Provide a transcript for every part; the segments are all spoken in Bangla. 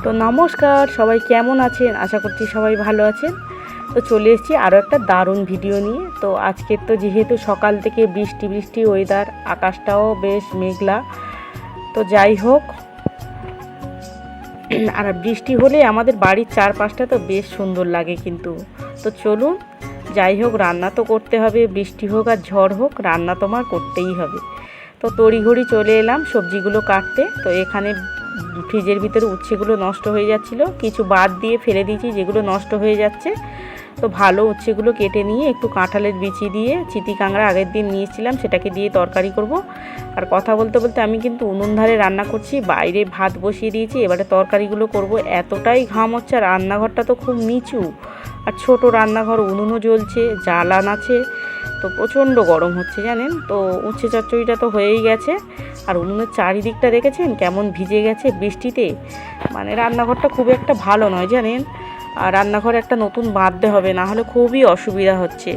তো নমস্কার, সবাই কেমন আছেন? আশা করছি সবাই ভালো আছেন। তো চলে এসেছি আরও একটা দারুণ ভিডিও নিয়ে। তো আজকের তো যেহেতু সকাল থেকে বৃষ্টি বৃষ্টি ওয়েদার, আকাশটাও বেশ মেঘলা। তো যাই হোক, আর বৃষ্টি হলে আমাদের বাড়ির চারপাশটা তো বেশ সুন্দর লাগে কিন্তু। তো চলুন, যাই হোক, রান্না তো করতে হবে, বৃষ্টি হোক আর ঝড় হোক, রান্না তোমার করতেই হবে। তো তড়িঘড়ি চলে এলাম সবজিগুলো কাটতে। তো এখানে ফ্রিজের ভিতরে উচ্ছেগুলো নষ্ট হয়ে যাচ্ছিল, কিছু বাদ দিয়ে ফেলে দিয়েছি যেগুলো নষ্ট হয়ে যাচ্ছে। তো ভালো উচ্ছেগুলো কেটে নিয়ে একটু কাঁঠালের বিচি দিয়ে, চিতি কাঁকড়া আগের দিন নিয়েছিলাম, সেটাকে দিয়ে তরকারি করব। আর কথা বলতে বলতে আমি কিন্তু উনুন ধারে রান্না করছি, বাইরে ভাত বসিয়ে দিয়েছি, এবারে তরকারিগুলো করব। এতটাই ঘাম হচ্ছে, আর রান্নাঘরটা তো খুব নিচু আর ছোট রান্নাঘর, উনুনও জ্বলছে, জ্বালান আছে, তো প্রচণ্ড গরম হচ্ছে জানেন। তো উচ্ছে চচ্চড়িটা তো হয়েই গেছে, আর উনুনের চারিদিকটা দেখেছেন কেমন ভিজে গেছে বৃষ্টিতে। মানে রান্নাঘরটা খুব একটা ভালো নয় জানেন। আর রান্নাঘর একটা নতুন বাঁধতে হবে, না হলে খুবই অসুবিধা হচ্ছে।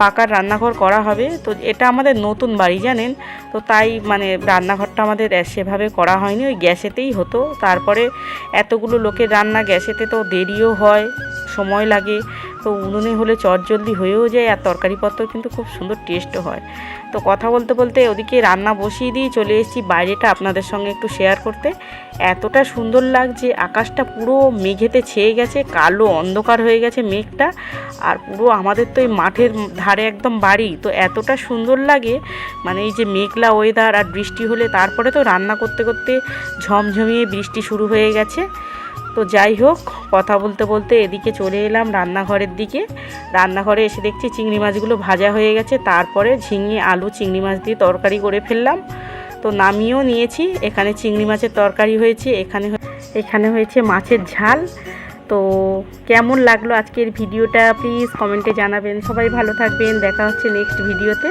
পাকার রান্নাঘর করা হবে, তো এটা আমাদের নতুন বাড়ি জানেন। তো তাই মানে রান্নাঘরটা আমাদের সেভাবে করা হয়নি, ওই গ্যাসেতেই হতো। তারপরে এতগুলো লোকের রান্না গ্যাসেতে তো দেরিও হয়, সময় লাগে। তো উনুনে হলে চটজলদি হয়েও যায়, আর তরকারিপত্র কিন্তু খুব সুন্দর টেস্টও হয়। তো কথা বলতে বলতে ওদিকে রান্না বসিয়ে দিয়ে চলে এসেছি বাইরেটা আপনাদের সঙ্গে একটু শেয়ার করতে। এতটা সুন্দর লাগছে, আকাশটা পুরো মেঘেতে ছেয়ে গেছে, কালো অন্ধকার হয়ে গেছে মেঘটা। আর পুরো আমাদের তো এই মাঠের ধারে একদম বাড়ি, তো এতটা সুন্দর লাগে। মানে এই যে মেঘলা ওয়েদার আর বৃষ্টি হলে, তারপরে তো রান্না করতে করতে ঝমঝমিয়ে বৃষ্টি শুরু হয়ে গেছে। তো যাই হোক, কথা বলতে বলতে এদিকে চলে এলাম রান্নাঘরের দিকে। রান্নাঘরে এসে দেখছি চিংড়ি মাছগুলো ভাজা হয়ে গেছে, তারপরে ঝিঙে আলু চিংড়ি মাছ দিয়ে তরকারি করে ফেললাম। তো নামিয়েও নিয়েছি, এখানে চিংড়ি মাছের তরকারি হয়েছে, এখানে হয়েছে মাছের ঝাল। তো কেমন লাগলো আজকের ভিডিওটা প্লিজ কমেন্টে জানাবেন। সবাই ভালো থাকবেন, দেখা হচ্ছে নেক্সট ভিডিওতে।